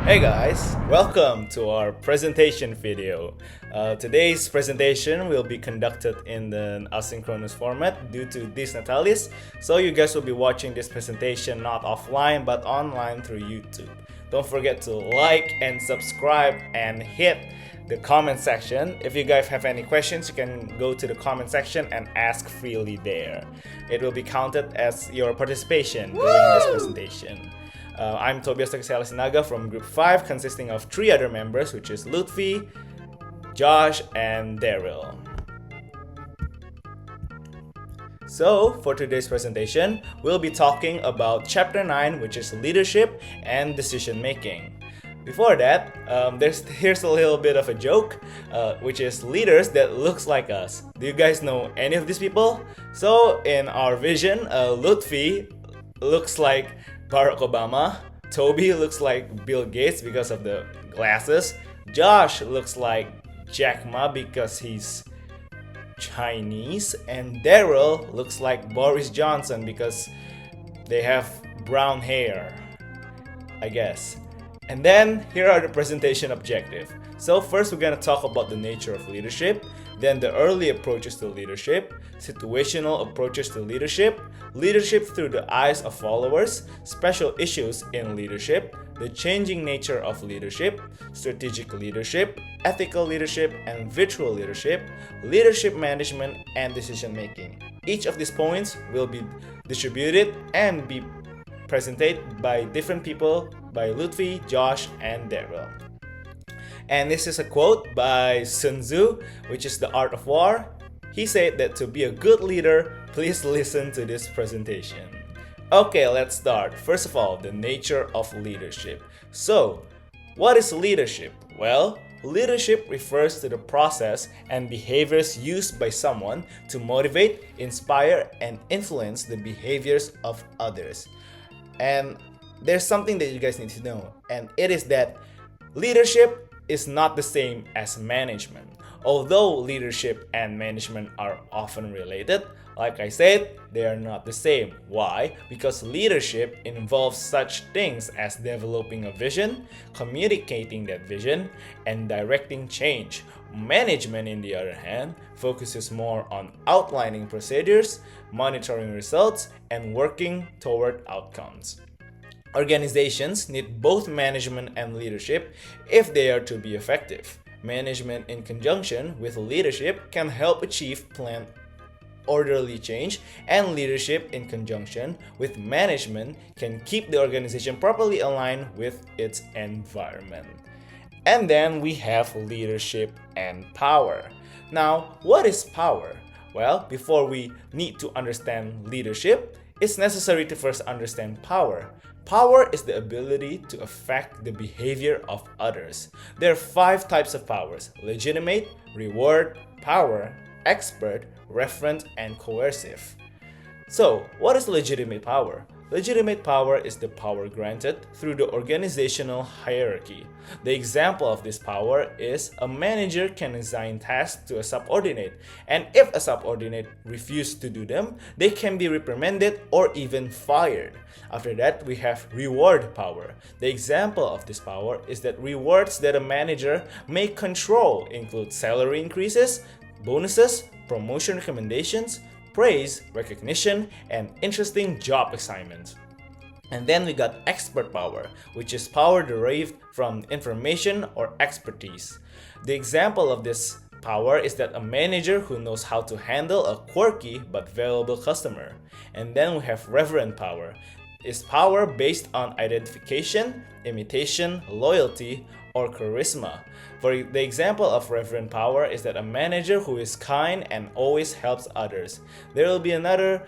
Hey guys, welcome to our presentation video. Today's presentation will be conducted in the asynchronous format due to this Natalis, so you guys will be watching this presentation not offline but online through YouTube. Don't forget to like and subscribe and hit the comment section. If you guys have any questions, you can go to the comment section and ask freely there. It will be counted as your participation during this presentation. I'm Tobias Naga from Group 5, consisting of 3 other members, which is Lutfi, Josh, and Daryl. So, for today's presentation, we'll be talking about Chapter 9, which is Leadership and Decision Making. Before that, here's a little bit of a joke, which is leaders that looks like us. Do you guys know any of these people? So, in our vision, Lutfi looks like Barack Obama, Toby looks like Bill Gates because of the glasses, Josh looks like Jack Ma because he's Chinese, and Daryl looks like Boris Johnson because they have brown hair, I guess. And then here are the presentation objectives. So first we're gonna talk about the nature of leadership, then the early approaches to leadership, situational approaches to leadership, leadership through the eyes of followers, special issues in leadership, the changing nature of leadership, strategic leadership, ethical leadership, and virtual leadership, leadership management, and decision making. Each of these points will be distributed and be presented by different people, by Lutfi, Josh, and Daryl. And this is a quote by Sun Tzu, which is The Art of War. He said that to be a good leader, please listen to this presentation. Okay, let's start. First of all, the nature of leadership. So, what is leadership? Well, leadership refers to the process and behaviors used by someone to motivate, inspire, and influence the behaviors of others. And there's something that you guys need to know, and it is that leadership is not the same as management. Although leadership and management are often related, like I said, they are not the same. Why? Because leadership involves such things as developing a vision, communicating that vision, and directing change. Management, on the other hand, focuses more on outlining procedures, monitoring results, and working toward outcomes. Organizations need both management and leadership if they are to be effective. Management in conjunction with leadership can help achieve planned orderly change, and leadership in conjunction with management can keep the organization properly aligned with its environment. And then we have leadership and power. Now, what is power? Well, before we need to understand leadership, it's necessary to first understand power. Power is the ability to affect the behavior of others. There are 5 types of powers: legitimate, reward, power, expert, referent, and coercive. So, what is legitimate power? Legitimate power is the power granted through the organizational hierarchy. The example of this power is a manager can assign tasks to a subordinate, and if a subordinate refuses to do them, they can be reprimanded or even fired. After that, we have reward power. The example of this power is that rewards that a manager may control include salary increases, bonuses, promotion recommendations, praise, recognition, and interesting job assignments. And then we got expert power, which is power derived from information or expertise. The example of this power is that a manager who knows how to handle a quirky but valuable customer. And then we have reverent power. Is power based on identification, imitation, loyalty, or charisma. For the example of reverent power is that a manager who is kind and always helps others. There will be another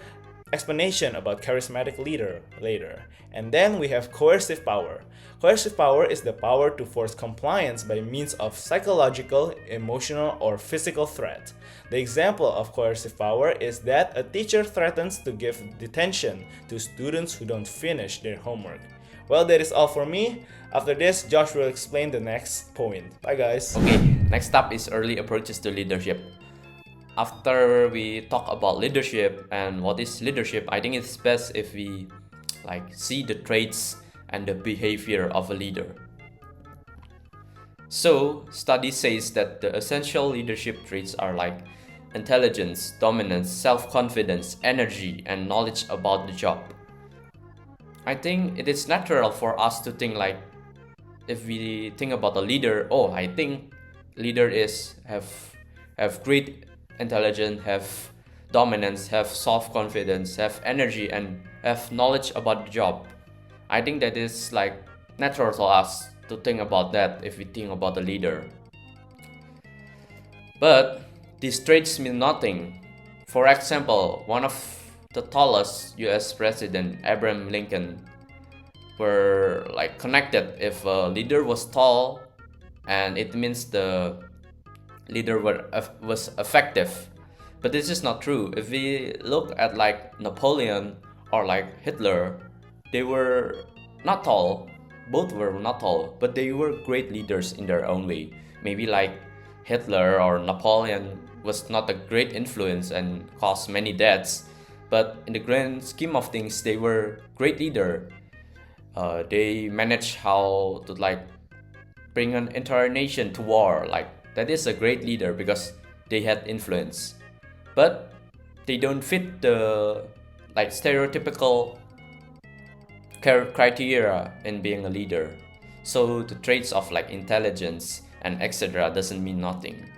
explanation about charismatic leader later. And then we have coercive power. Coercive power is the power to force compliance by means of psychological, emotional, or physical threat. The example of coercive power is that a teacher threatens to give detention to students who don't finish their homework. Well, that is all for me. After this, Josh will explain the next point. Bye guys. Okay, next up is early approaches to leadership. After we talk about leadership and what is leadership, I think it's best if we see the traits and the behavior of a leader. So, study says that the essential leadership traits are like intelligence, dominance, self-confidence, energy, and knowledge about the job. I think it is natural for us to think like, if we think about a leader, oh, I think leader is have great intelligence, have dominance, have self-confidence, have energy, and have knowledge about the job. I think that is like natural to us to think about that if we think about the leader. But these traits mean nothing. For example, one of the tallest US President, Abraham Lincoln, were like connected. If a leader was tall, and it means the leader was effective. But this is not true. If we look at like Napoleon or like Hitler, they were not tall. Both were not tall, but they were great leaders in their own way. Maybe like Hitler or Napoleon was not a great influence and caused many deaths, but in the grand scheme of things, they were great leader. They managed how to like bring an entire nation to war. Like that is a great leader because they had influence, but they don't fit the like stereotypical criteria in being a leader. So the traits of like intelligence and etc. doesn't mean nothing.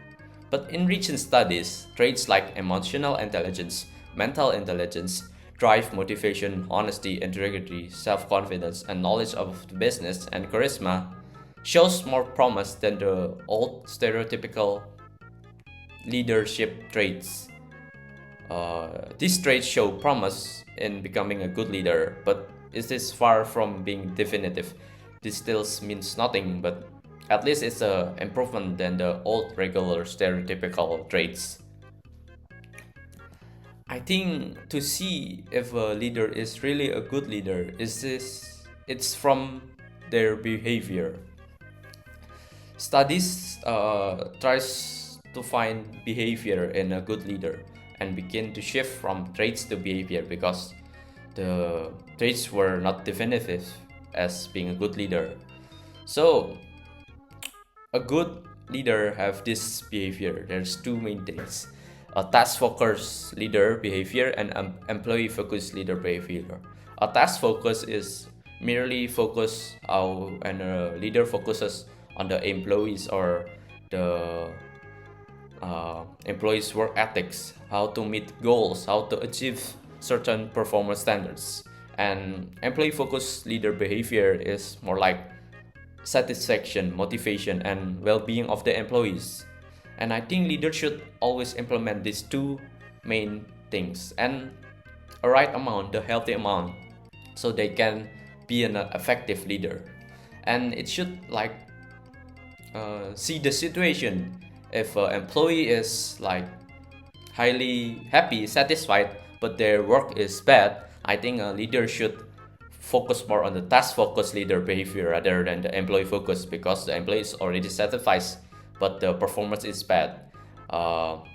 But in recent studies, traits like emotional intelligence, mental intelligence, drive, motivation, honesty, integrity, self-confidence, and knowledge of the business and charisma shows more promise than the old stereotypical leadership traits. These traits show promise in becoming a good leader, but it is far from being definitive. This still means nothing, but at least it's an improvement than the old regular stereotypical traits. I think to see if a leader is really a good leader it's from their behavior. Studies tries to find behavior in a good leader and begin to shift from traits to behavior because the traits were not definitive as being a good leader. So a good leader have this behavior. There's two main things: a task-focused leader behavior and employee-focused leader behavior. A task-focus is merely focus how and a leader focuses on the employees or the employees' work ethics, how to meet goals, how to achieve certain performance standards. And employee-focused leader behavior is more like satisfaction, motivation, and well-being of the employees. And I think leaders should always implement these two main things and a right amount, the healthy amount, so they can be an effective leader. And it should like see the situation. If an employee is like highly happy, satisfied, but their work is bad, I think a leader should focus more on the task-focused leader behavior rather than the employee-focused, because the employee is already satisfied, but the performance is bad. And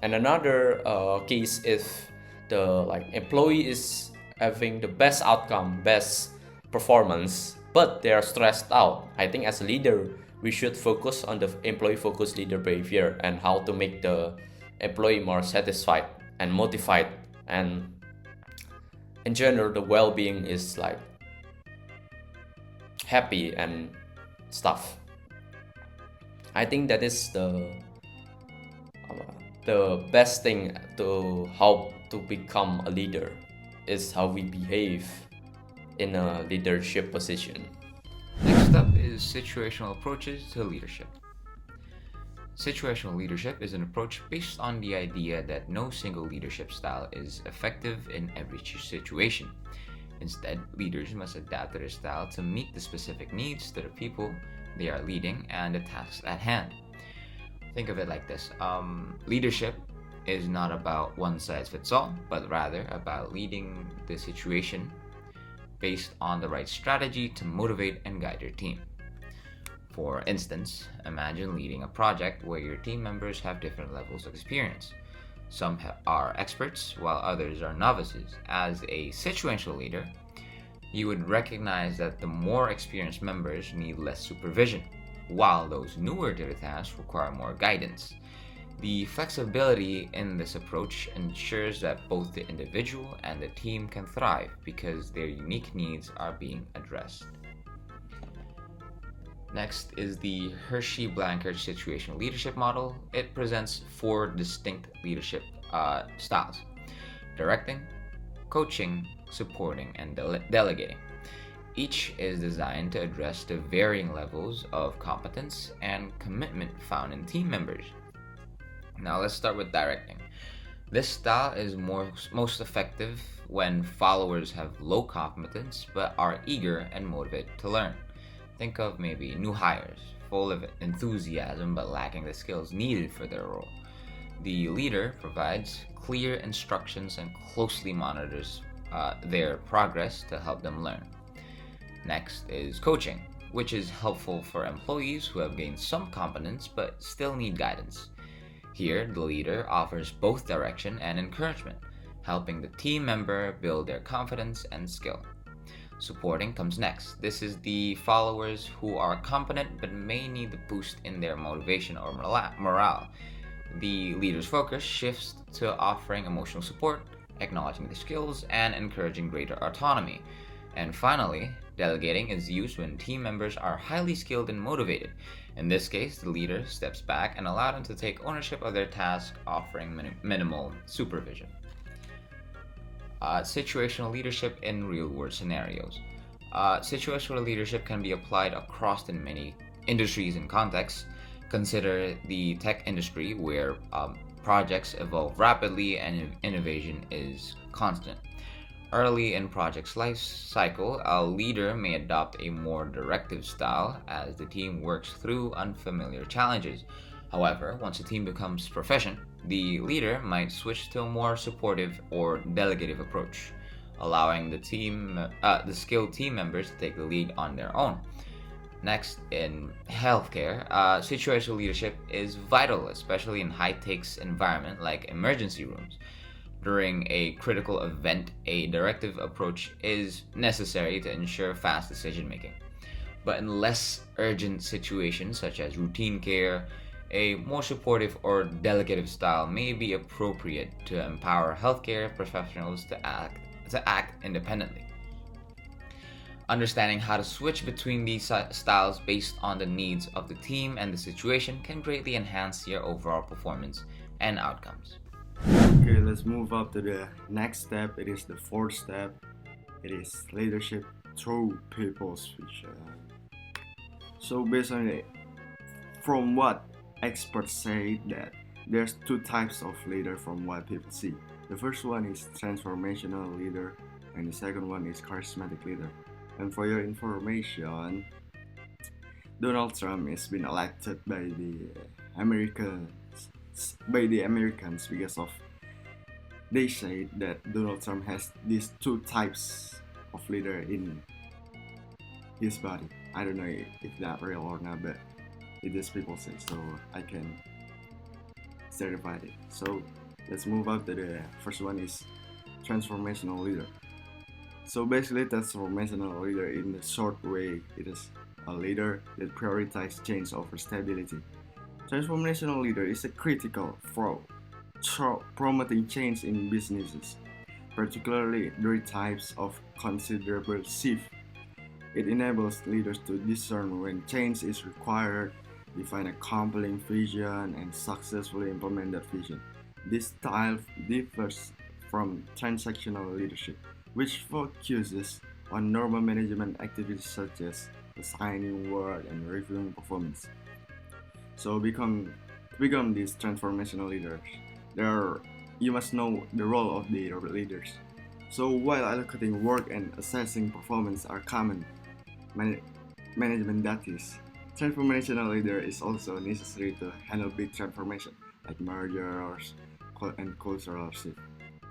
another case, if the like employee is having the best outcome, best performance, but they are stressed out, I think as a leader we should focus on the employee-focused leader behavior and how to make the employee more satisfied and motivated, and in general the well-being is like happy and stuff. I think that is the best thing to how to become a leader, is how we behave in a leadership position. Next up is situational approaches to leadership. Situational leadership is an approach based on the idea that no single leadership style is effective in every situation. Instead, leaders must adapt their style to meet the specific needs to the people they are leading and the tasks at hand. Think of it like this. Leadership is not about one size fits all, but rather about leading the situation based on the right strategy to motivate and guide your team. For instance, imagine leading a project where your team members have different levels of experience. Some are experts, while others are novices. As a situational leader, you would recognize that the more experienced members need less supervision, while those newer to the task require more guidance. The flexibility in this approach ensures that both the individual and the team can thrive because their unique needs are being addressed. Next is the Hershey-Blanchard situational leadership model. It presents four distinct leadership styles: directing, coaching, supporting, and delegating. Each is designed to address the varying levels of competence and commitment found in team members. Now let's start with directing. This style is most effective when followers have low competence but are eager and motivated to learn. Think of maybe new hires, full of enthusiasm but lacking the skills needed for their role. The leader provides clear instructions and closely monitors their progress to help them learn. Next is coaching, which is helpful for employees who have gained some competence but still need guidance. Here, the leader offers both direction and encouragement, helping the team member build their confidence and skill. Supporting comes next. This is the followers who are competent but may need a boost in their motivation or morale. The leader's focus shifts to offering emotional support, acknowledging the skills, and encouraging greater autonomy. And finally, delegating is used when team members are highly skilled and motivated. In this case, the leader steps back and allows them to take ownership of their task, offering minimal supervision. Situational leadership in real-world scenarios. Situational leadership can be applied across in many industries and contexts. Consider the tech industry, where projects evolve rapidly and innovation is constant. Early in project's life cycle, a leader may adopt a more directive style as the team works through unfamiliar challenges. However, once a team becomes proficient, the leader might switch to a more supportive or delegative approach, allowing the skilled team members to take the lead on their own. Next, in healthcare, situational leadership is vital, especially in high-stakes environment like emergency rooms. During a critical event, a directive approach is necessary to ensure fast decision making. But in less urgent situations, such as routine care, a more supportive or delegative style may be appropriate to empower healthcare professionals to act independently. Understanding how to switch between these styles based on the needs of the team and the situation can greatly enhance your overall performance and outcomes. Okay, let's move up to the next step. It is the fourth step. It is leadership through people's vision. So based on it, from what experts say, that there's two types of leader from what people see. The first one is transformational leader, and the second one is charismatic leader. And for your information, Donald Trump has been elected by the Americans because of they say that Donald Trump has these two types of leader in his body. I don't know if that real or not, but it is people say, so I can certify it. So let's move up to the first one is transformational leader. So basically, transformational leader in the short way, it is a leader that prioritizes change over stability. Transformational leader is a critical for promoting change in businesses, particularly during types of considerable shift. It enables leaders to discern when change is required, define a compelling vision, and successfully implement that vision. This style differs from transactional leadership, which focuses on normal management activities such as assigning work and reviewing performance. So become these transformational leaders. You must know the role of the leaders. So while allocating work and assessing performance are common management duties, transformational leader is also necessary to handle big transformation like mergers and cultural shift.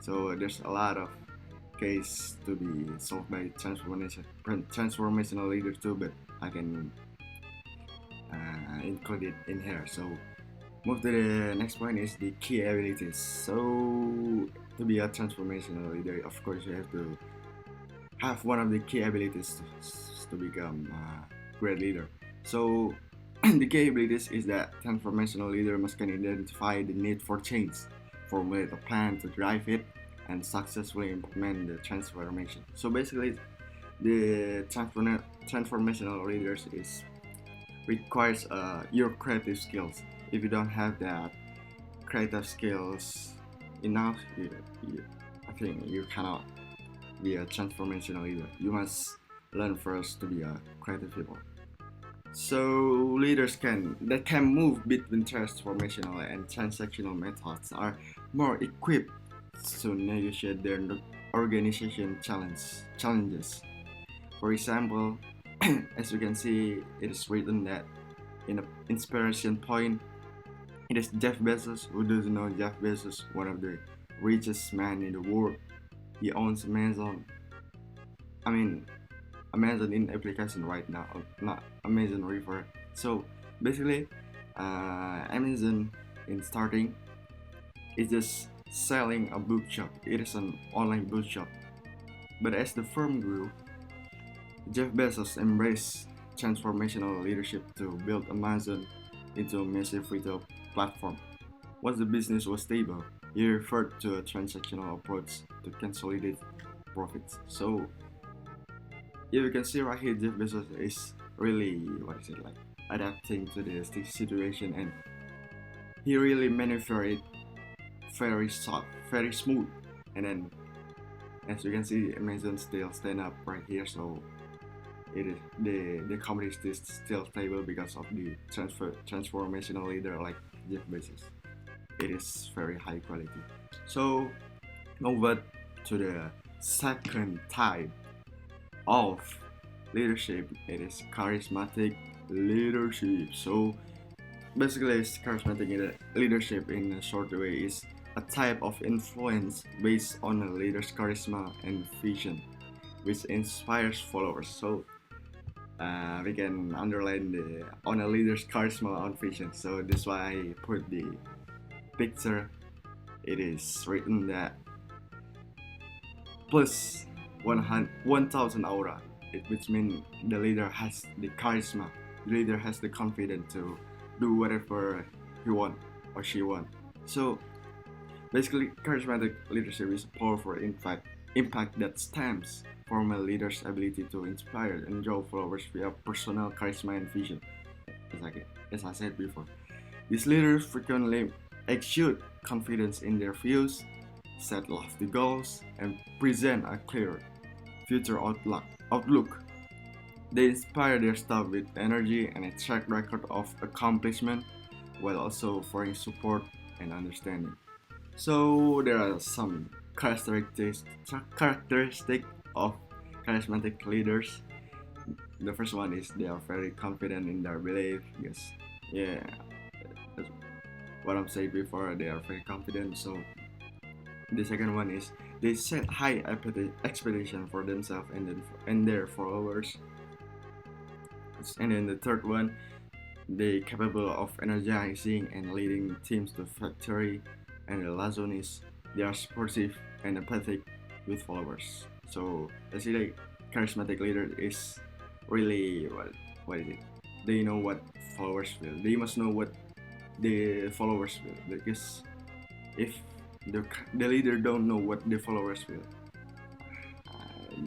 So there's a lot of case to be solved by transformational leaders too, but I can include it in here. So move to the next point is the key abilities. So to be a transformational leader, of course you have to have one of the key abilities to become a great leader. So the key abilities is that transformational leader must can identify the need for change, formulate a plan to drive it, and successfully implement the transformation. So basically, the transformational leaders is requires your creative skills. If you don't have that creative skills enough, I think you cannot be a transformational leader. You must learn first to be a creative people. So leaders can move between transformational and transactional methods are more equipped to negotiate their organization challenges. For example, as you can see, it is written that in an inspiration point, it is Jeff Bezos. Who doesn't know Jeff Bezos, one of the richest man in the world? He owns Amazon. I mean, Amazon in application right now, not Amazon River. So basically, Amazon in starting is just selling a bookshop. It is an online bookshop. But as the firm grew, Jeff Bezos embraced transformational leadership to build Amazon into a massive retail platform. Once the business was stable, he referred to a transactional approach to consolidate profits. So you can see right here, Jeff Bezos is really adapting to the situation, and he really maneuver it very soft, very smooth. And then, as you can see, Amazon still stand up right here. So it is the company is still stable because of the transformational leader like Jeff Bezos. It is very high quality. So over to the second type of leadership, it is charismatic leadership. So basically, charismatic leadership in a short way is a type of influence based on a leader's charisma and vision, which inspires followers. So we can underline the on a leader's charisma and vision. So that's why I put the picture. It is written that plus 1,000 aura, which means the leader has the charisma. The leader has the confidence to do whatever he want or she want. So basically, charismatic leadership is a powerful impact that stems from a leader's ability to inspire and draw followers via personal charisma and vision. As I said before, these leaders frequently exude confidence in their views, set lofty goals, and present a clear future outlook. They inspire their staff with energy and a track record of accomplishment, while also offering support and understanding. So there are some characteristics of charismatic leaders. The first one is they are very confident in their belief. Yes, yeah, that's what I'm saying before. They are very confident. So the second one is they set high expectation for themselves and their followers. And then the third one, they capable of energizing and leading teams to victory. And the last one is they are supportive and empathic with followers. So basically, charismatic leader is really what is it? They know what followers feel. They must know what the followers feel, because if the leader don't know what the followers feel,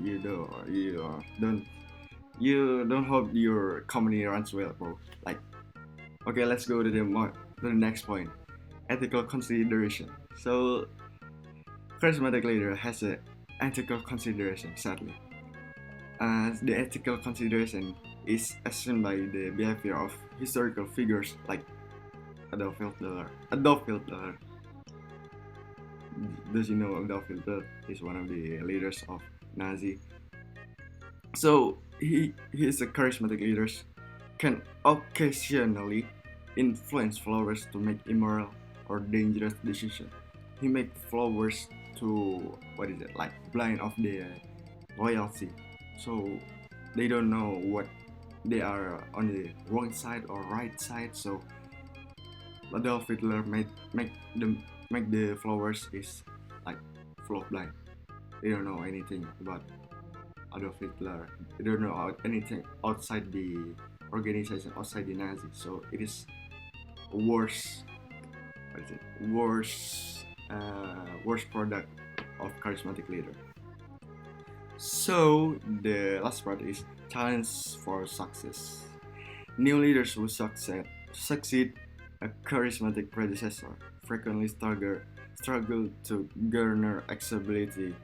you don't hope your company runs well, bro. Like, okay, let's go to the next point, ethical consideration. So charismatic leader has an ethical consideration, sadly. The ethical consideration is assumed by the behavior of historical figures like Adolf Hitler. Does you know Adolf Hitler is one of the leaders of Nazi? So he is a charismatic leader, can occasionally influence followers to make immoral or dangerous decisions. He makes followers to blind of their loyalty, so they don't know what they are on the wrong side or right side. So Adolf Hitler make the followers is like full of blind. They don't know anything about Adolf Hitler. They don't know anything outside the organization outside the Nazi. So it is worse. What is it? Worst product of charismatic leader. So the last part is challenge for success. New leaders who succeed a charismatic predecessor frequently struggle to garner acceptability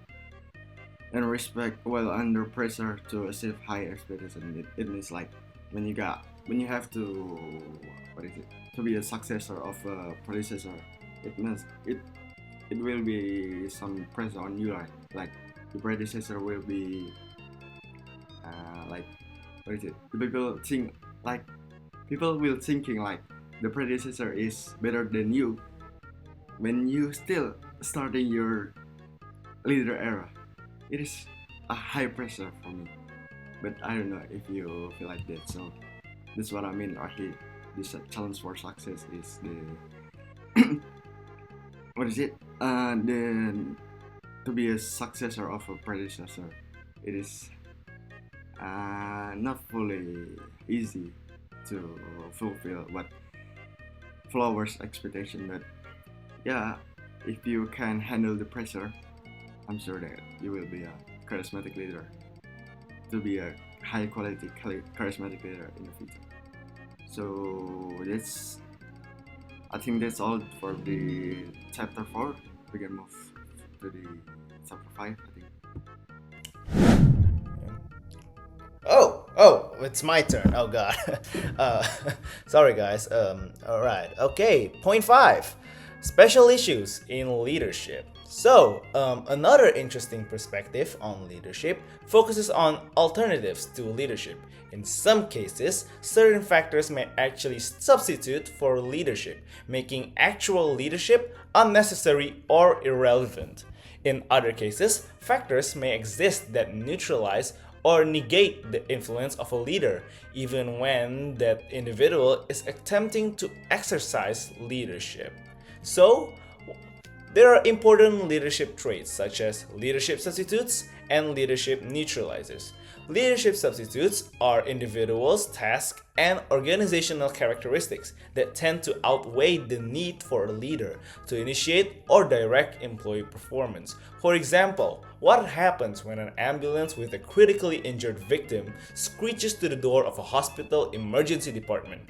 and respect while under pressure to achieve high expectations. It means like when you have to what is it to be a successor of a predecessor, it means it will be some pressure on you, right? Like the predecessor will be like what is it? People will thinking like the predecessor is better than you when you still starting your leader era. It is a high pressure for me, but I don't know if you feel like that. So that's what I mean. Right here, this challenge for success is the what is it? The to be a successor of a predecessor. It is not fully easy to fulfill what followers' expectation, but yeah, if you can handle the pressure, I'm sure that you will be a charismatic leader, to be a high quality charismatic leader in the future. So I think that's all for the chapter 4. We can move to the chapter 5, I think. Oh, it's my turn. Oh god. Sorry guys. All right. Okay. Point 5. Special issues in leadership. So, another interesting perspective on leadership focuses on alternatives to leadership. In some cases, certain factors may actually substitute for leadership, making actual leadership unnecessary or irrelevant. In other cases, factors may exist that neutralize or negate the influence of a leader, even when that individual is attempting to exercise leadership. So, there are important leadership traits such as leadership substitutes and leadership neutralizers. Leadership substitutes are individuals, tasks, and organizational characteristics that tend to outweigh the need for a leader to initiate or direct employee performance. For example, what happens when an ambulance with a critically injured victim screeches to the door of a hospital emergency department?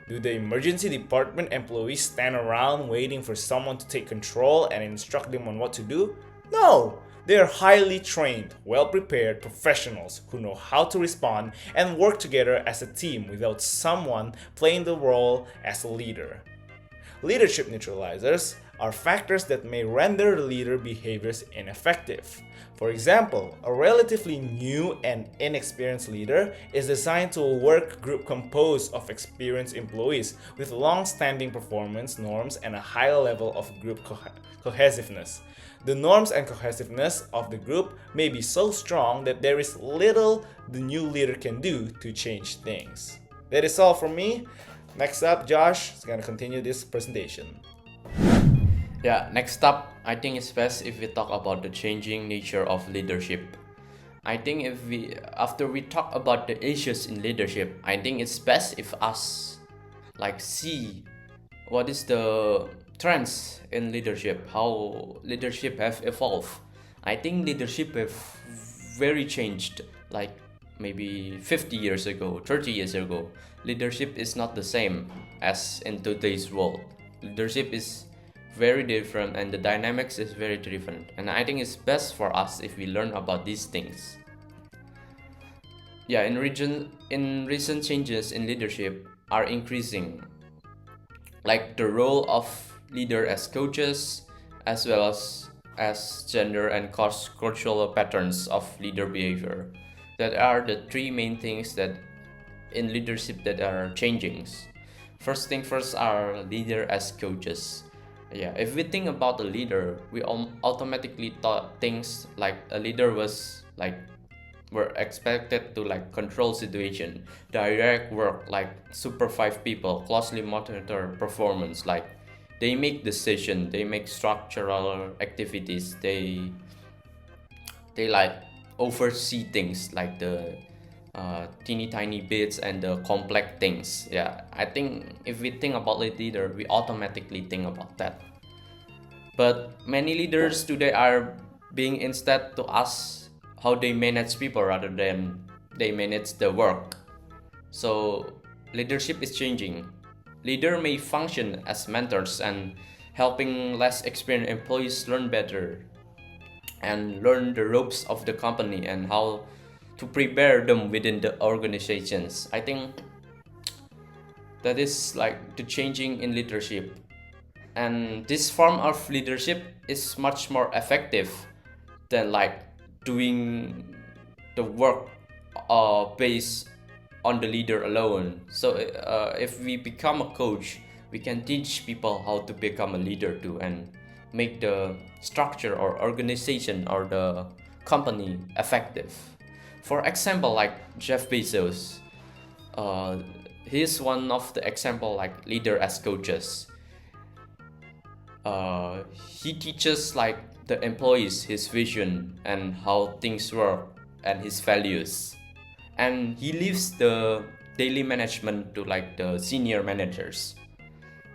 Do the emergency department employees stand around waiting for someone to take control and instruct them on what to do? No! They are highly trained, well prepared professionals who know how to respond and work together as a team without someone playing the role as a leader. Leadership neutralizers are factors that may render the leader behaviors ineffective. For example, a relatively new and inexperienced leader is assigned to a work group composed of experienced employees with long-standing performance norms and a high level of group cohesiveness. The norms and cohesiveness of the group may be so strong that there is little the new leader can do to change things. That is all from me. Next up, Josh is going to continue this presentation. Yeah, next up, I think it's best if we talk about the changing nature of leadership. I think after we talk about the issues in leadership, I think it's best if us see what is the trends in leadership, how leadership have evolved. I think leadership have very changed, like maybe 50 years ago, 30 years ago. Leadership is not the same as in today's world. Leadership is very different and the dynamics is very different, and I think it's best for us if we learn about these things. Yeah, in recent changes in leadership are increasing, like the role of leader as coaches, as well as gender and cultural patterns of leader behavior. That are the three main things that in leadership that are changing. First thing first are leader as coaches. Yeah, if we think about a leader, we automatically thought things like a leader were expected to control situation, direct work, supervise people, closely monitor performance, they make decision, they make structural activities, they oversee things like the teeny tiny bits and the complex things. Yeah, I think if we think about a leader, we automatically think about that. But many leaders today are being instead to ask how they manage people rather than they manage the work. So leadership is changing. Leader may function as mentors and helping less experienced employees learn better and learn the ropes of the company and how to prepare them within the organizations. I think that is like the changing in leadership. And this form of leadership is much more effective than like doing the work based on the leader alone. So if we become a coach, we can teach people how to become a leader too and make the structure or organization or the company effective. For example, like Jeff Bezos, he's one of the example like leader as coaches. He teaches like the employees his vision and how things work and his values, and he leaves the daily management to like the senior managers.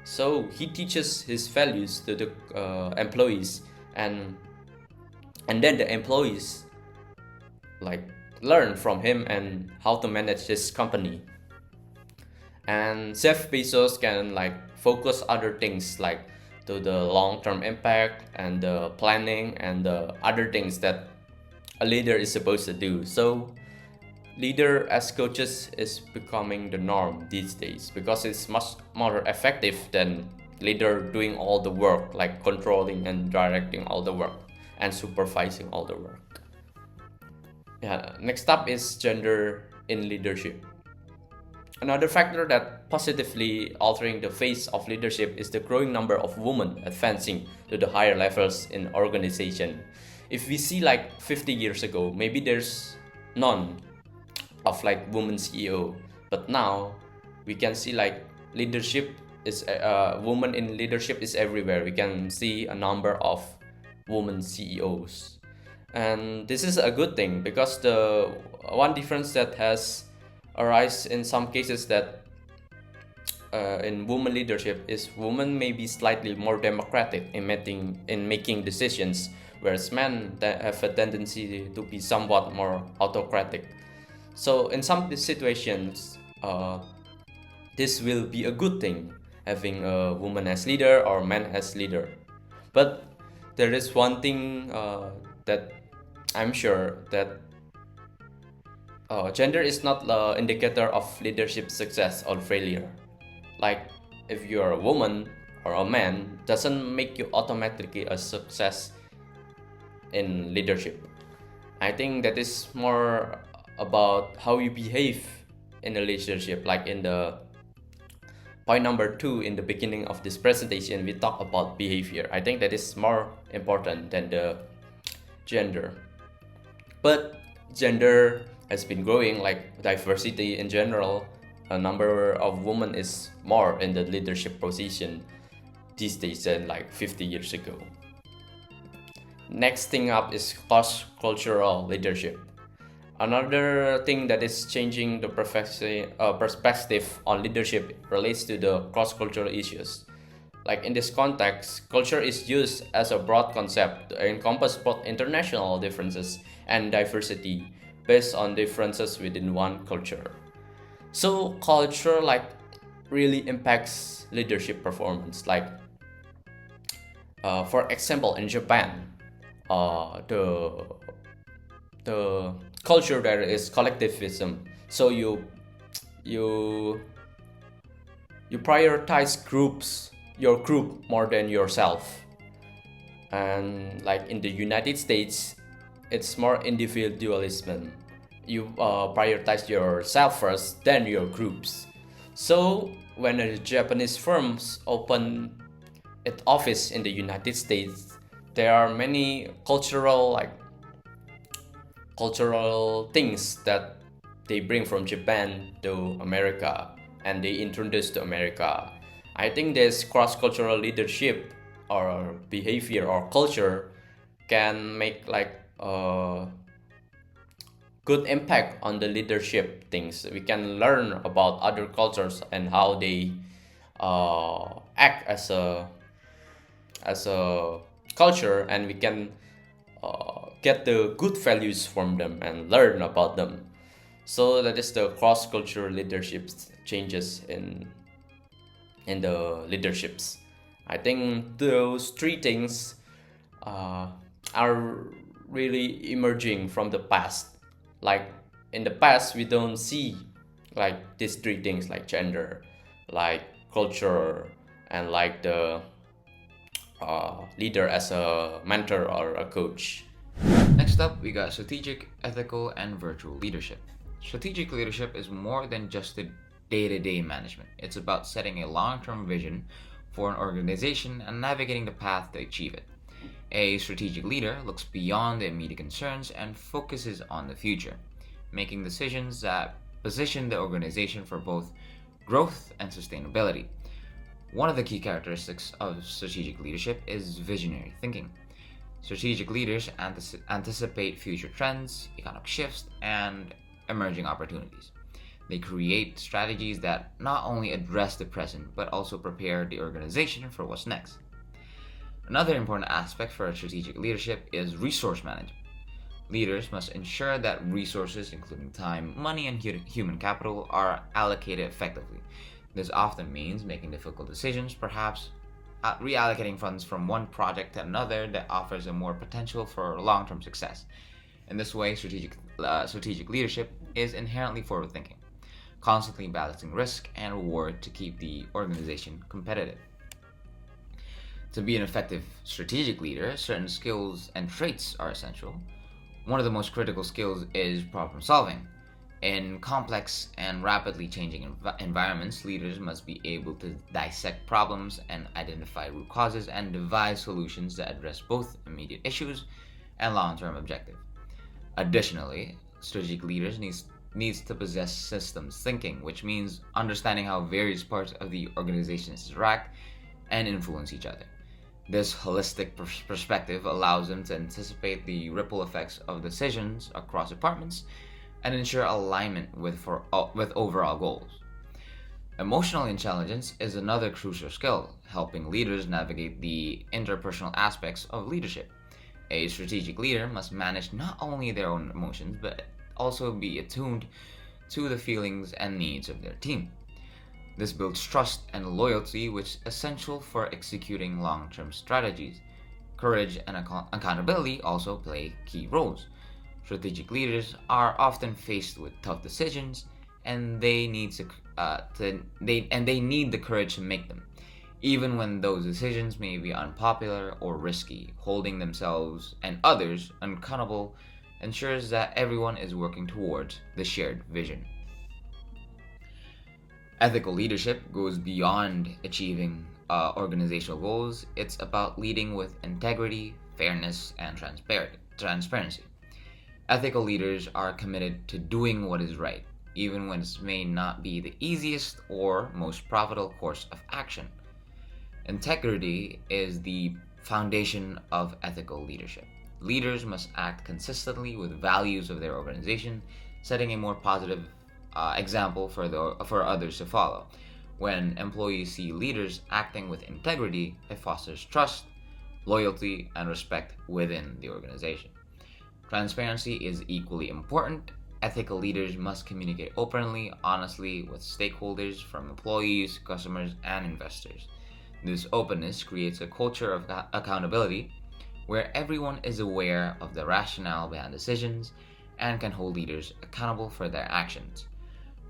So he teaches his values to the employees, and then the employees like learn from him and how to manage his company. And Jeff Bezos can like focus other things like to the long-term impact and the planning and the other things that a leader is supposed to do. So leader as coaches is becoming the norm these days because it's much more effective than leader doing all the work, like controlling and directing all the work and supervising all the work. Yeah, next up is gender in leadership. Another factor that positively altering the face of leadership is the growing number of women advancing to the higher levels in organization. If we see like 50 years ago, maybe there's none of like women CEO, but now we can see like leadership is women in leadership is everywhere. We can see a number of women CEOs, and this is a good thing because the one difference that has arise in some cases that in women leadership is women may be slightly more democratic in making decisions, whereas men that have a tendency to be somewhat more autocratic. So in some situations, this will be a good thing having a woman as leader or man as leader. But there is one thing that I'm sure that gender is not the indicator of leadership success or failure. Like if you're a woman or a man, doesn't make you automatically a success in leadership. I think that is more about how you behave in a relationship. Like in the point number 2 in the beginning of this presentation, we talk about behavior. I think that is more important than the gender. But gender has been growing, like diversity in general. A number of women is more in the leadership position these days than like 50 years ago. Next thing up is cross-cultural leadership. Another thing that is changing the perspective on leadership relates to the cross-cultural issues. Like in this context, culture is used as a broad concept to encompass both international differences and diversity based on differences within one culture. So culture like really impacts leadership performance. Like for example, in Japan, the culture there is collectivism. So you prioritize your group more than yourself. And like in the United States, it's more individualism. You prioritize yourself first, then your groups. So when the Japanese firms open its office in the United States, there are many cultural things that they bring from Japan to America and they introduce to America. I think this cross-cultural leadership or behavior or culture can make like good impact on the leadership things. We can learn about other cultures and how they act as a culture, and we can get the good values from them and learn about them. So that is the cross-cultural leadership changes in the leaderships. I think those three things are really emerging from the past. Like in the past, we don't see like these three things like gender, like culture, and like the leader as a mentor or a coach. Next up, we got strategic, ethical, and virtual leadership. Strategic leadership is more than just the day-to-day management. It's about setting a long-term vision for an organization and navigating the path to achieve it. A strategic leader looks beyond the immediate concerns and focuses on the future, making decisions that position the organization for both growth and sustainability. One of the key characteristics of strategic leadership is visionary thinking. Strategic leaders anticipate future trends, economic shifts, and emerging opportunities. They create strategies that not only address the present but also prepare the organization for what's next. Another important aspect for strategic leadership is resource management. Leaders must ensure that resources, including time, money, and human capital, are allocated effectively. This often means making difficult decisions, perhaps reallocating funds from one project to another that offers a more potential for long-term success. In this way, strategic leadership is inherently forward-thinking, constantly balancing risk and reward to keep the organization competitive. To be an effective strategic leader, certain skills and traits are essential. One of the most critical skills is problem solving. In complex and rapidly changing environments, leaders must be able to dissect problems and identify root causes and devise solutions that address both immediate issues and long-term objectives. Additionally, strategic leaders needs to possess systems thinking, which means understanding how various parts of the organization interact and influence each other. This holistic perspective allows them to anticipate the ripple effects of decisions across departments and ensure alignment with overall goals. Emotional intelligence is another crucial skill, helping leaders navigate the interpersonal aspects of leadership. A strategic leader must manage not only their own emotions, but also be attuned to the feelings and needs of their team. This builds trust and loyalty, which is essential for executing long-term strategies. Courage and accountability also play key roles. Strategic leaders are often faced with tough decisions, and they need the courage to make them, even when those decisions may be unpopular or risky. Holding themselves and others accountable ensures that everyone is working towards the shared vision. Ethical leadership goes beyond achieving organizational goals. It's about leading with integrity, fairness, and transparency. Ethical leaders are committed to doing what is right, even when it may not be the easiest or most profitable course of action. Integrity is the foundation of ethical leadership. Leaders must act consistently with values of their organization, setting a more positive example for others to follow. When employees see leaders acting with integrity, it fosters trust, loyalty, and respect within the organization. Transparency is equally important. Ethical leaders must communicate openly, honestly with stakeholders from employees, customers, and investors. This openness creates a culture of accountability where everyone is aware of the rationale behind decisions and can hold leaders accountable for their actions.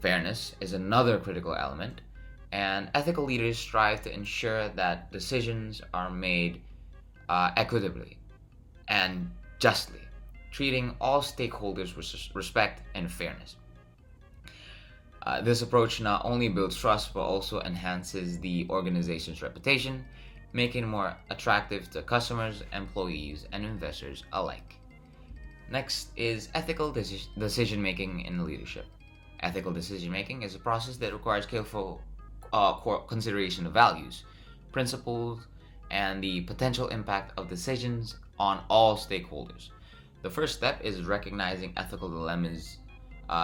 Fairness is another critical element, and ethical leaders strive to ensure that decisions are made equitably and justly, treating all stakeholders with respect and fairness. This approach not only builds trust but also enhances the organization's reputation, making it more attractive to customers, employees, and investors alike. Next is ethical decision making in leadership. Ethical decision making is a process that requires careful consideration of values, principles, and the potential impact of decisions on all stakeholders. The first step is recognizing ethical dilemmas,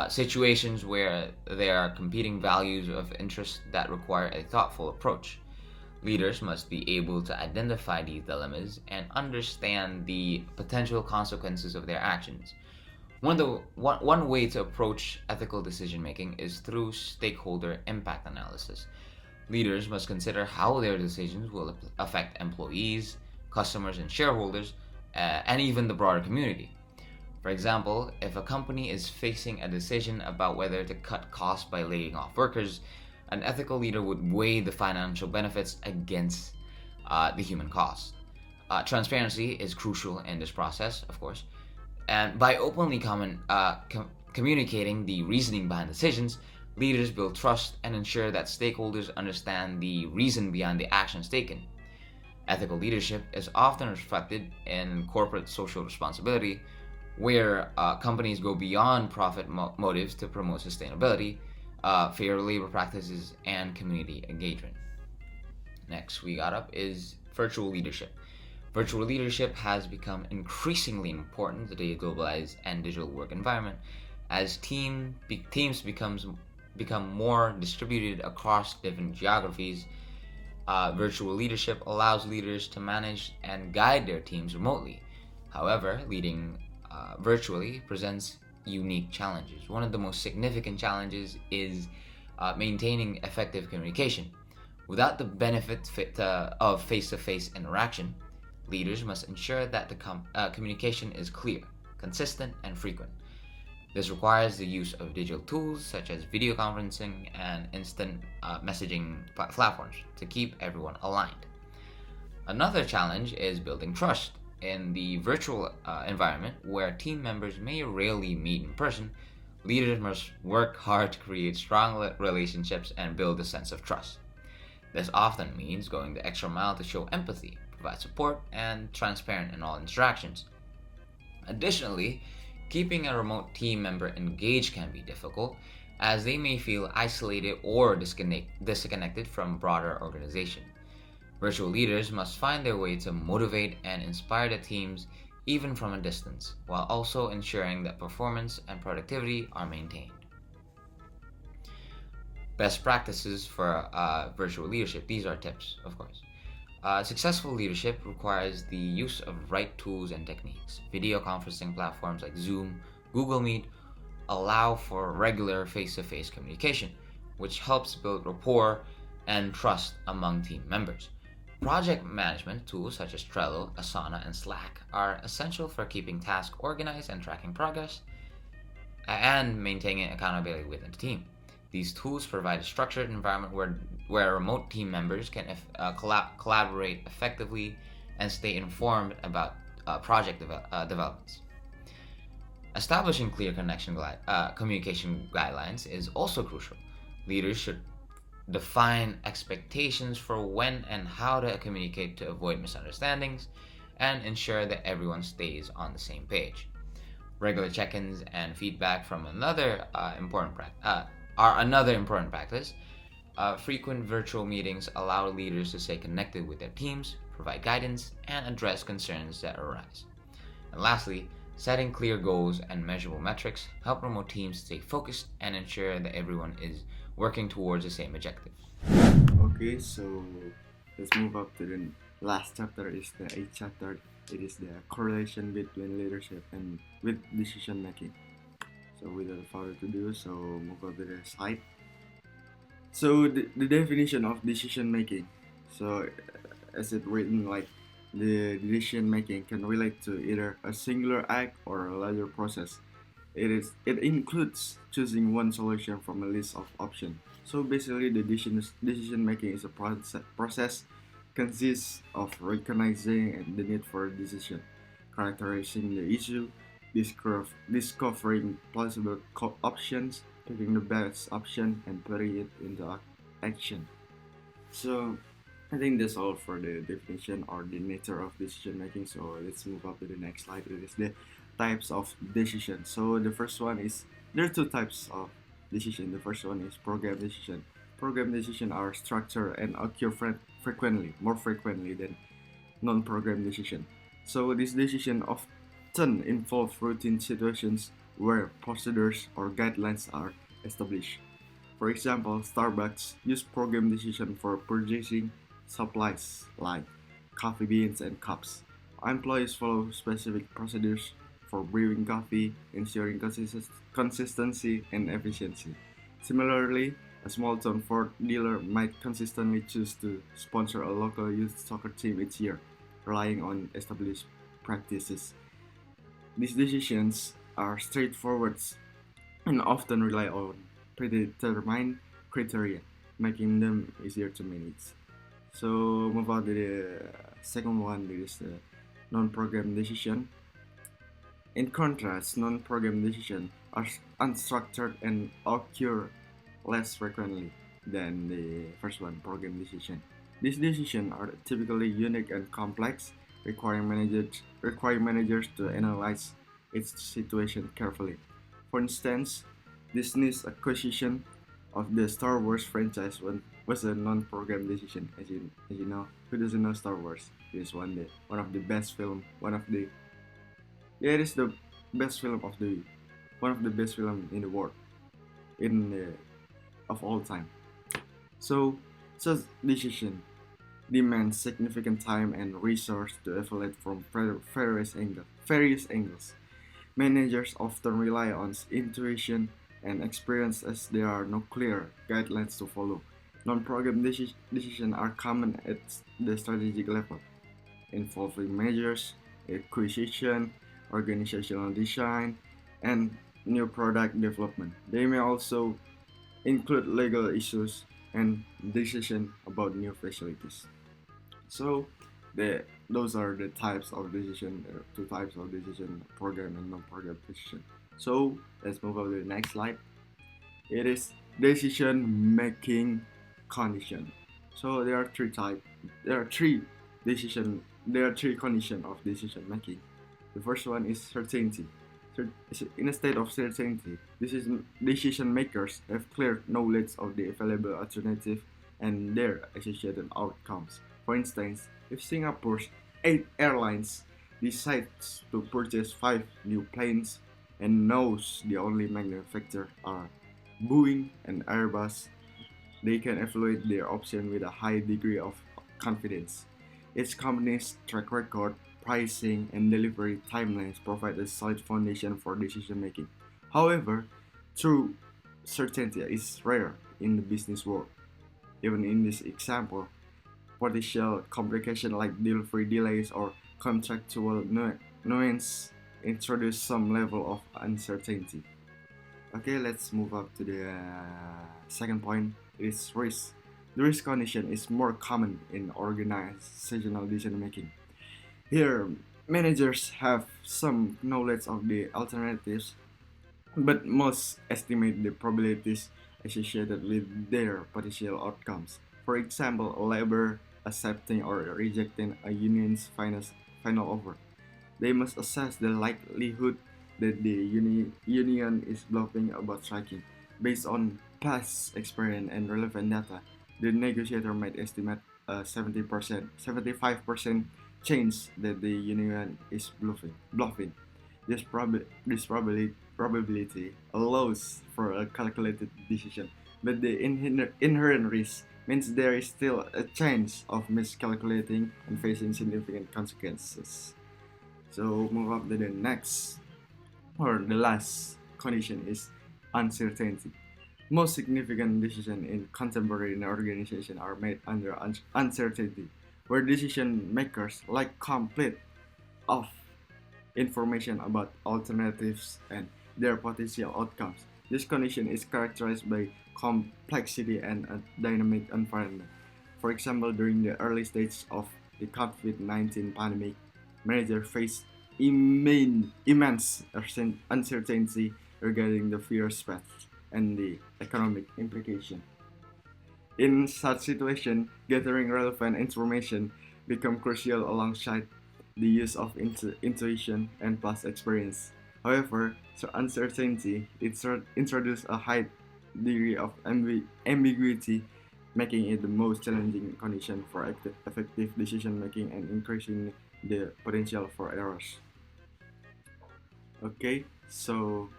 situations where there are competing values of interest that require a thoughtful approach. Leaders must be able to identify these dilemmas and understand the potential consequences of their actions. One way to approach ethical decision making is through stakeholder impact analysis. Leaders must consider how their decisions will affect employees, customers, and shareholders, and even the broader community. For example, if a company is facing a decision about whether to cut costs by laying off workers, an ethical leader would weigh the financial benefits against the human cost. Transparency is crucial in this process, of course, and by openly communicating the reasoning behind decisions, leaders build trust and ensure that stakeholders understand the reason behind the actions taken. Ethical leadership is often reflected in corporate social responsibility, where companies go beyond profit motives to promote sustainability, fair labor practices, and community engagement. Next we got up is virtual leadership. Virtual leadership has become increasingly important in today's globalized and digital work environment as teams become more distributed across different geographies. Virtual leadership allows leaders to manage and guide their teams remotely. However, leading virtually presents unique challenges. One of the most significant challenges is maintaining effective communication. Without the benefit of face-to-face interaction, leaders must ensure that the communication is clear, consistent, and frequent. This requires the use of digital tools such as video conferencing and instant messaging platforms to keep everyone aligned. Another challenge is building trust. In the virtual environment, where team members may rarely meet in person, leaders must work hard to create strong relationships and build a sense of trust. This often means going the extra mile to show empathy, provide support, and transparent in all interactions. Additionally, keeping a remote team member engaged can be difficult, as they may feel isolated or disconnected from broader organization. Virtual leaders must find their way to motivate and inspire the teams even from a distance, while also ensuring that performance and productivity are maintained. Best practices for virtual leadership. These are tips, of course. Successful leadership requires the use of right tools and techniques. Video conferencing platforms like Zoom, Google Meet allow for regular face-to-face communication, which helps build rapport and trust among team members. Project management tools such as Trello, Asana, and Slack are essential for keeping tasks organized and tracking progress and maintaining accountability within the team. These tools provide a structured environment where remote team members can collaborate effectively and stay informed about project developments. Establishing clear communication guidelines is also crucial. Leaders should define expectations for when and how to communicate to avoid misunderstandings and ensure that everyone stays on the same page. Regular check-ins and feedback from another important practice. Frequent virtual meetings allow leaders to stay connected with their teams, provide guidance, and address concerns that arise. And lastly, setting clear goals and measurable metrics help remote teams stay focused and ensure that everyone is working towards the same objective. Okay, so let's move up to the last chapter. Is the 8th chapter. It is the correlation between leadership and with decision making. So without further ado, so move up to the slide. So the definition of decision making. So as it written, like the decision making can relate to either a singular act or a larger process. It includes choosing one solution from a list of options. So basically, the decision making is a process consists of recognizing the need for a decision, characterizing the issue, discovering possible options, picking the best option, and putting it into action. So I think that's all for the definition or the nature of decision making. So let's move up to the next slide. It is the types of decision. So the first one is, there are two types of decision. The first one is program decision. Program decision are structured and occur more frequently than non-program decision. So this decision often involve routine situations where procedures or guidelines are established. For example, Starbucks use program decision for purchasing supplies like coffee beans and cups. Employees follow specific procedures for brewing coffee, ensuring consistency and efficiency. Similarly, a small town Ford dealer might consistently choose to sponsor a local youth soccer team each year, relying on established practices. These decisions are straightforward and often rely on predetermined criteria, making them easier to manage. So move on to the second one, that is the non-program decision. In contrast, non-program decisions are unstructured and occur less frequently than the first one, program decision. These decisions are typically unique and complex, requiring managers to analyze its situation carefully. For instance, Disney's acquisition of the Star Wars franchise was a non-program decision. As you know, who doesn't know Star Wars? It is one of the best film, one of the yeah, it is the best film of the one of the best film in the world in of all time. So such decision demands significant time and resource to evaluate from various angles. Managers often rely on intuition and experience as there are no clear guidelines to follow. Non-program decisions are common at the strategic level, involving measures, acquisition, organizational design, and new product development. They may also include legal issues and decisions about new facilities. So, those are the types of decision, two types of decision: program and non-program decision. So let's move on to the next slide. It is decision making condition. So there are three types. There are three decision. There are three conditions of decision making. The first one is certainty. In a state of certainty, decision makers have clear knowledge of the available alternative and their associated outcomes. For instance, if Singapore's 8 airlines decides to purchase 5 new planes and knows the only manufacturer are Boeing and Airbus, they can evaluate their option with a high degree of confidence. Each company's track record, pricing, and delivery timelines provide a solid foundation for decision making. However, true certainty is rare in the business world. Even in this example, potential complications like delivery delays or contractual nuance introduce some level of uncertainty. Okay, let's move up to the second point. It is risk. The risk condition is more common in organizational decision making. Here, managers have some knowledge of the alternatives, but most estimate the probabilities associated with their potential outcomes. For example, a labor accepting or rejecting a union's final offer. They must assess the likelihood that the union is bluffing about striking. Based on past experience and relevant data, the negotiator might estimate a 75% chance that the union is bluffing. This probability allows for a calculated decision, but the inherent risk means there is still a chance of miscalculating and facing significant consequences. So move up to the next or the last condition is uncertainty. Most significant decisions in contemporary organizations are made under uncertainty, where decision makers lack complete of information about alternatives and their potential outcomes. This condition is characterized by complexity and a dynamic environment. For example, during the early stages of the COVID-19 pandemic, managers faced immense uncertainty regarding the virus spread and the economic implication. In such situation, gathering relevant information become crucial alongside the use of intuition and past experience. However, so uncertainty introduces a high degree of ambiguity, making it the most challenging condition for effective decision making and increasing the potential for errors. Okay, so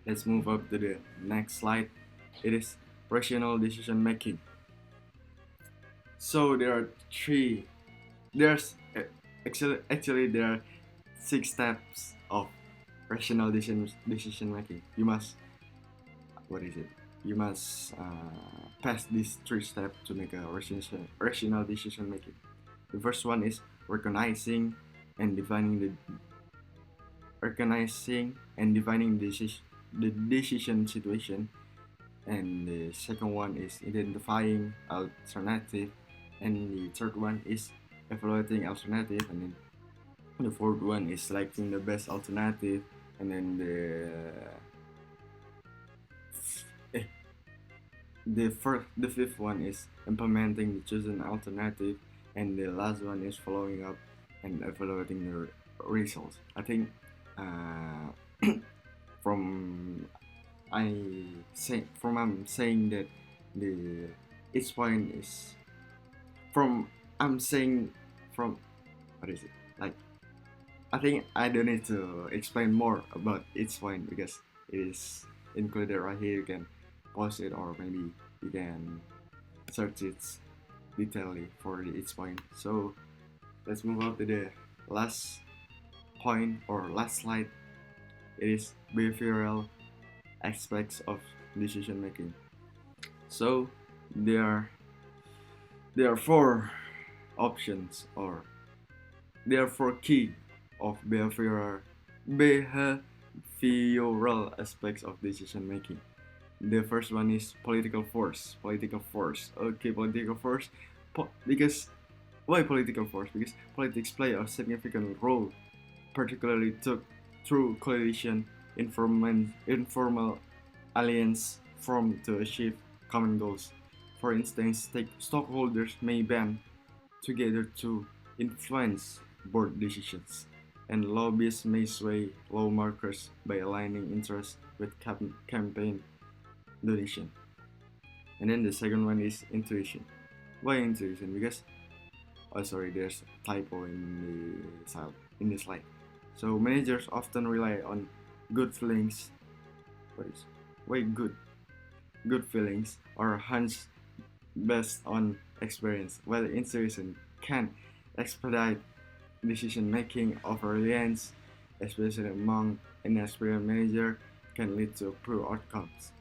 let's move up to the next slide. It is rational decision making. So there are three. There's actually there are 6 steps of rational decision making. You must, what is it? You must pass these 3 steps to make a rational decision making. The first one is recognizing and defining the decision situation, and the second one is identifying alternative, and the third one is evaluating alternative, and then the fourth one is selecting the best alternative, and then the fifth one is implementing the chosen alternative, and the last one is following up and evaluating the results. I think from I'm saying that the each point is from I'm saying from what is it like. I think I don't need to explain more about each point because it is included right here. You can pause it, or maybe you can search it detailedly for each point. So let's move on to the last point or last slide. It is behavioral aspects of decision making. So there are 4 options, or there are 4 key of behavioral aspects of decision making. The first one is political force. Okay, political force. Because why political force? Because politics play a significant role, particularly through coalition, informal alliance formed to achieve common goals. For instance, stockholders may band together to influence board decisions, and lobbyists may sway lawmakers by aligning interests with campaign donation. And then the second one is intuition. Why intuition? Because there's a typo in the slide. So managers often rely on good feelings. Why good feelings or hunch based on experience, while intuition can expedite decision making. Over reliance, especially among inexperienced manager, can lead to poor outcomes.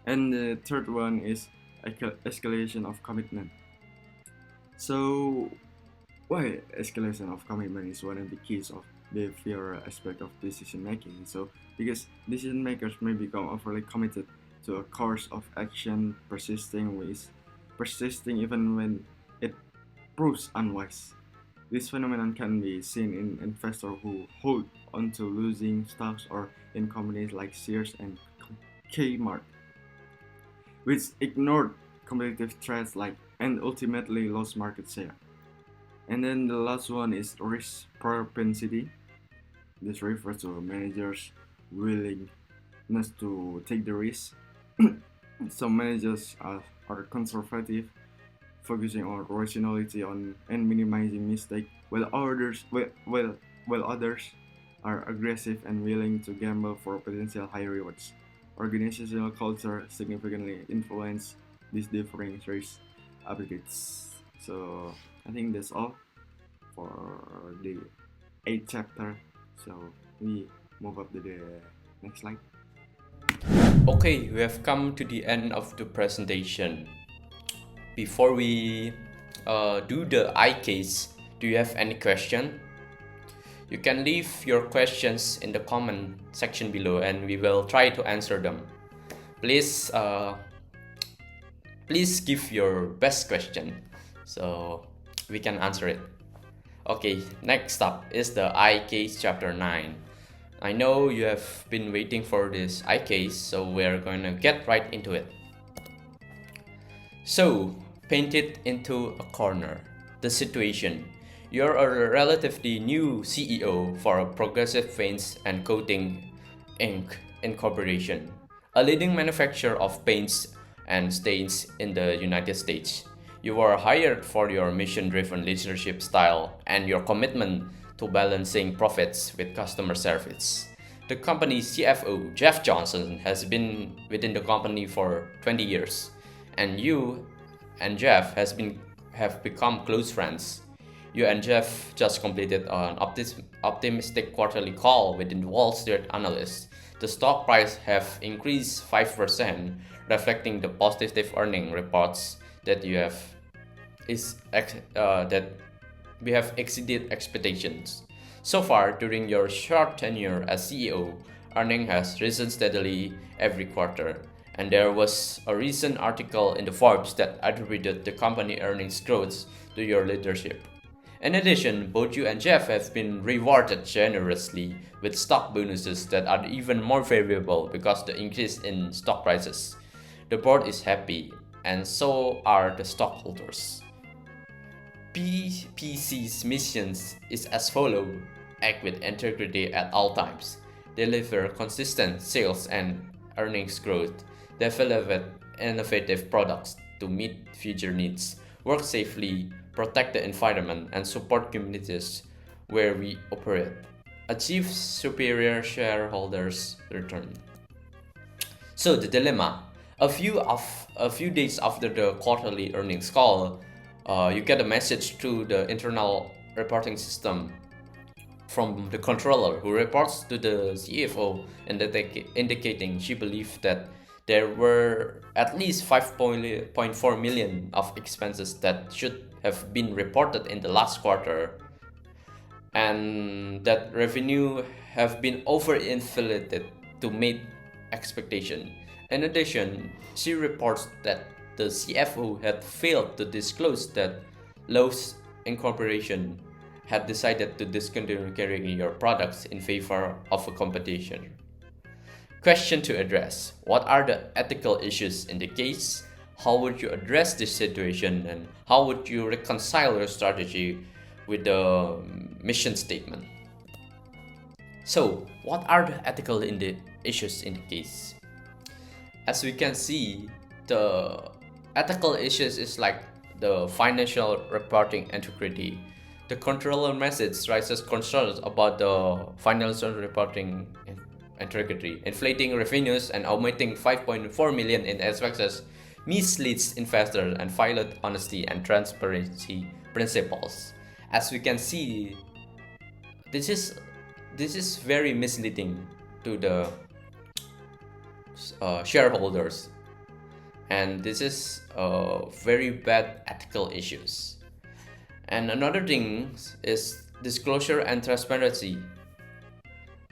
And the third one is escalation of commitment. So why escalation of commitment is one of the keys of the behavioral aspect of decision making. So because decision makers may become overly committed to a course of action, persisting even when it proves unwise. This phenomenon can be seen in investors who hold onto losing stocks, or in companies like Sears and Kmart, which ignored competitive threats and ultimately lost market share. And then the last one is risk propensity. This refers to managers' willingness to take the risk. Some managers are conservative, focusing on rationality and minimizing mistake, while others are aggressive and willing to gamble for potential high rewards. Organizational culture significantly influence these differing risk appetites. So I think that's all for the 8th chapter. So we move up to the next slide. Okay, we have come to the end of the presentation. Before we do the I case, do you have any question? You can leave your questions in the comment section below and we will try to answer them. Please give your best question so we can answer it. Okay, next up is the I case chapter 9. I know you have been waiting for this I case, so we're going to get right into it. So, painted into a corner. The situation. You're a relatively new CEO for a Progressive Paints and Coating Inc. Incorporation, a leading manufacturer of paints and stains in the United States. You were hired for your mission-driven leadership style and your commitment to balancing profits with customer service. The company's CFO, Jeff Johnson, has been within the company for 20 years, and you and Jeff have become close friends. You and Jeff just completed an optimistic quarterly call within the Wall Street analysts. The stock price have increased 5%, reflecting the positive earning reports that that we have exceeded expectations. So far, during your short tenure as CEO, earning has risen steadily every quarter, and there was a recent article in the Forbes that attributed the company earnings growth to your leadership. In addition, both you and Jeff have been rewarded generously with stock bonuses that are even more favorable because of the increase in stock prices. The board is happy, and so are the stockholders. PPC's missions is as follows: act with integrity at all times, deliver consistent sales and earnings growth, develop innovative products to meet future needs, work safely, protect the environment, and support communities where we operate, achieve superior shareholders' return. So the dilemma: a few days after the quarterly earnings call, you get a message through the internal reporting system from the controller, who reports to the CFO indicating she believed that there were at least 5.4 million of expenses that should have been reported in the last quarter, and that revenue have been overinflated to meet expectation. In addition, she reports that the CFO had failed to disclose that Lowe's Incorporation had decided to discontinue carrying your products in favor of a competition. Question to address: what are the ethical issues in the case? How would you address this situation, and how would you reconcile your strategy with the mission statement? So, what are the ethical issues in the case? As we can see, the ethical issues is like the financial reporting integrity. The controller message raises concerns about the financial reporting integrity. Inflating revenues and omitting 5.4 million in expenses misleads investors and violates honesty and transparency principles. As we can see, this is very misleading to the shareholders, and this is very bad ethical issues. And another thing is disclosure and transparency.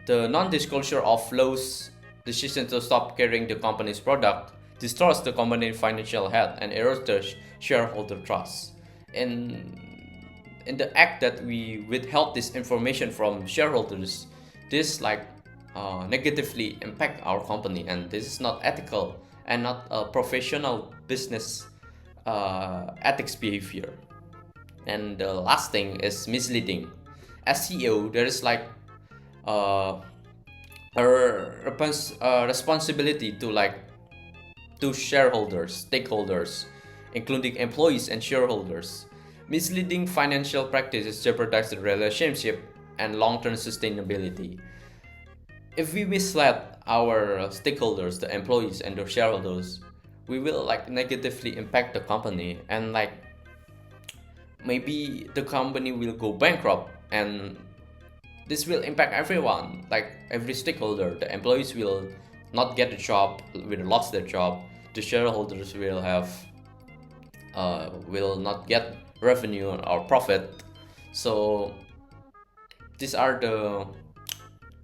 The non-disclosure of Lowe's decision to stop carrying the company's product destroys the company's financial health and erodes the shareholder trust. In the act that we withheld this information from shareholders, this negatively impact our company, and this is not ethical and not a professional business ethics behavior. And the last thing is misleading. As CEO, there is a responsibility to shareholders, stakeholders, including employees and shareholders. Misleading financial practices jeopardize the relationship and long-term sustainability. If we mislead our stakeholders, the employees and the shareholders, we will negatively impact the company, and maybe the company will go bankrupt, and this will impact everyone, every stakeholder. The employees will not get a job, will lose their job. The shareholders will not get revenue or profit. So these are the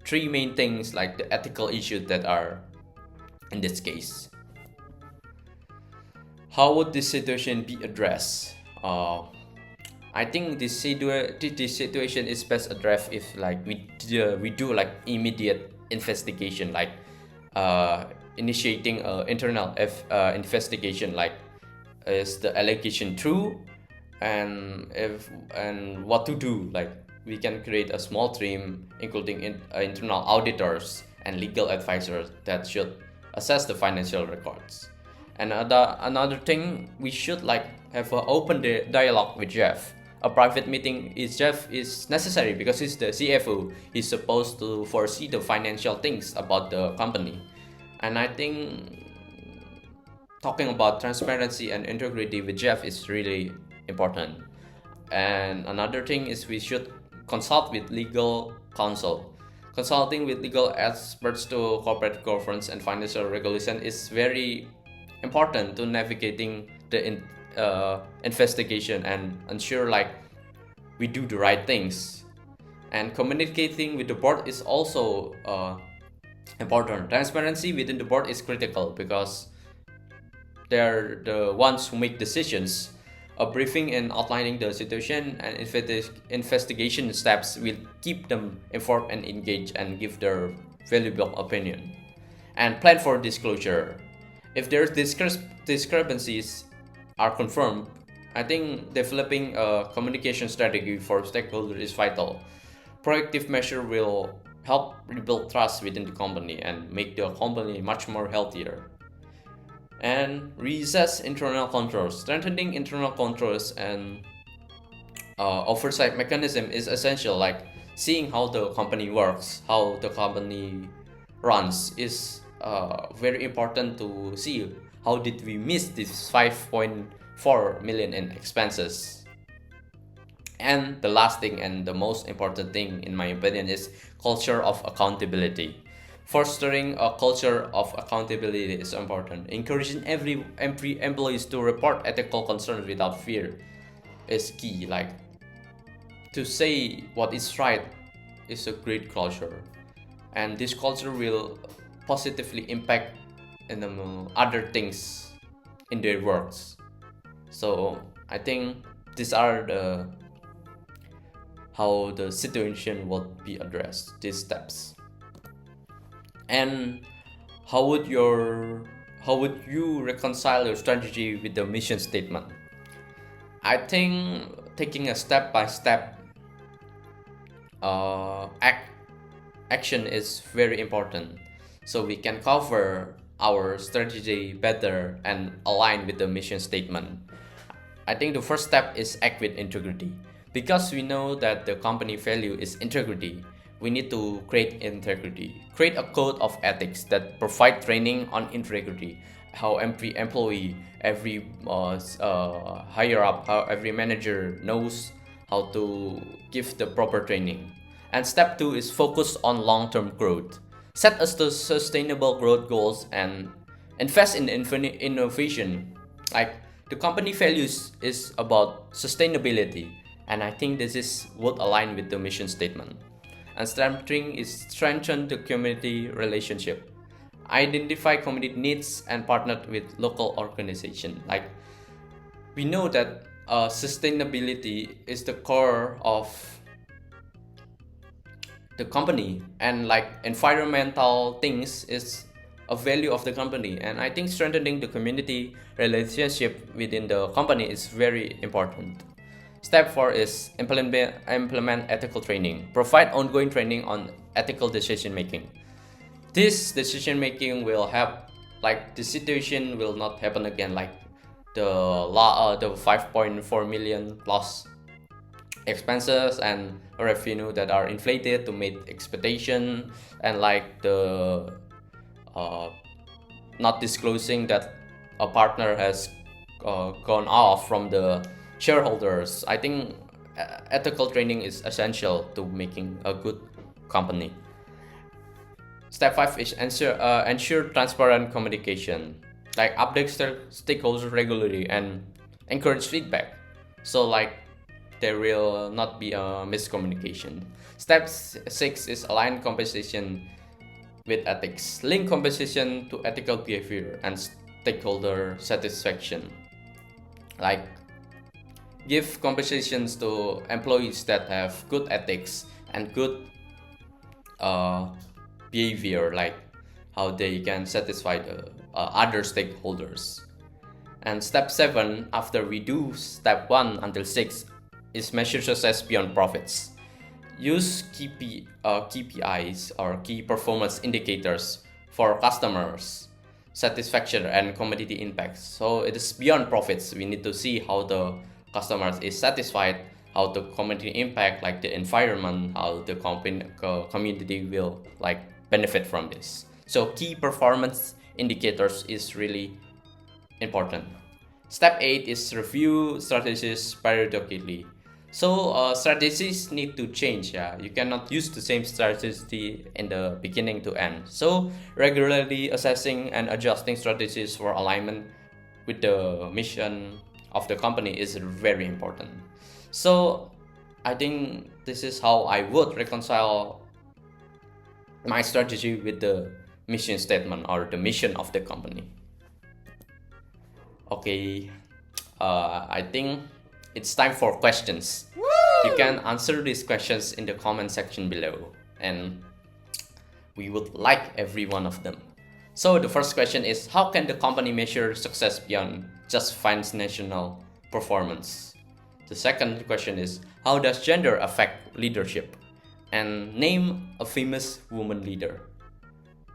three main things, the ethical issues that are in this case. How would this situation be addressed? I think this situation is best addressed if we do immediate investigation, initiating internal investigation, is the allegation true, and what to do. We can create a small team including internal auditors and legal advisors that should assess the financial records. And another thing, we should have an open dialogue with Jeff a private meeting is Jeff is necessary because he's the CFO. He's supposed to foresee the financial things about the company. And I think talking about transparency and integrity with Jeff is really important. And another thing is we should consult with legal counsel. Consulting with legal experts to corporate governance and financial regulation is very important to navigating the investigation and ensure like we do the right things. And communicating with the board is also important. Transparency within the board is critical because they're the ones who make decisions. A briefing and outlining the situation and investigation steps will keep them informed and engaged and give their valuable opinion. And plan for disclosure. If there's discrepancies are confirmed, I think developing a communication strategy for stakeholders is vital. Proactive measure will help rebuild trust within the company and make the company much more healthier. And reassess internal controls. Strengthening internal controls and oversight mechanism is essential. Like seeing how the company works, how the company runs is very important to see how did we miss this 5.4 million in expenses. And the last thing and the most important thing in my opinion is culture of accountability. Fostering a culture of accountability is important. Encouraging every employees to report ethical concerns without fear is key. Like to say what is right is a great culture, and this culture will positively impact in the other things in their works. So I think these are the how the situation will be addressed. These steps. And how would you reconcile your strategy with the mission statement? I think taking a step-by-step action is very important, so we can cover our strategy better and align with the mission statement. I think the first step is act with integrity. Because we know that the company value is integrity, we need to create integrity. Create a code of ethics that provide training on integrity. How every employee, every higher up, how every manager knows how to give the proper training. And step 2 is focus on long-term growth. Set us the sustainable growth goals and invest in innovation. Like the company values is about sustainability, and I think this is would align with the mission statement. And strengthen the community relationship. Identify community needs and partner with local organization. Like we know that sustainability is the core of the company, and like environmental things is a value of the company. And I think strengthening the community relationship within the company is very important. Step 4 is implement ethical training. Provide ongoing training on ethical decision making. This decision making will help, like the situation will not happen again, like the 5.4 million plus expenses and revenue that are inflated to meet expectation, and like the not disclosing that a partner has gone off from the shareholders. I think ethical training is essential to making a good company. Step 5 is ensure transparent communication. Like update stakeholders regularly and encourage feedback. So like there will not be a miscommunication. Step 6 is align compensation with ethics. Link compensation to ethical behavior and stakeholder satisfaction. Like give compensations to employees that have good ethics and good behavior, like how they can satisfy the other stakeholders. And step 7, after we do step 1 until 6, is measure success beyond profits. Use KPIs or key performance indicators for customers satisfaction and community impacts. So it is beyond profits. We need to see how the customers is satisfied, how the community impact, like the environment, how the community will like benefit from this. So key performance indicators is really important. Step 8 is review strategies periodically. So strategies need to change. Yeah, you cannot use the same strategy in the beginning to end. So regularly assessing and adjusting strategies for alignment with the mission of the company is very important. So I think this is how I would reconcile my strategy with the mission statement or the mission of the company. Okay, I think it's time for questions. You can answer these questions in the comment section below, and we would like every one of them. So the first question is, how can the company measure success beyond just financial performance? The second question is, how does gender affect leadership? And name a famous woman leader.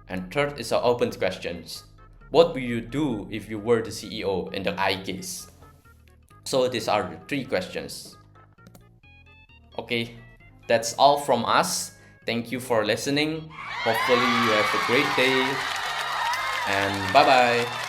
And third is an open questions. What will you do if you were the CEO in the I case? So these are the 3 questions. Okay, that's all from us. Thank you for listening. Hopefully you have a great day. And bye bye.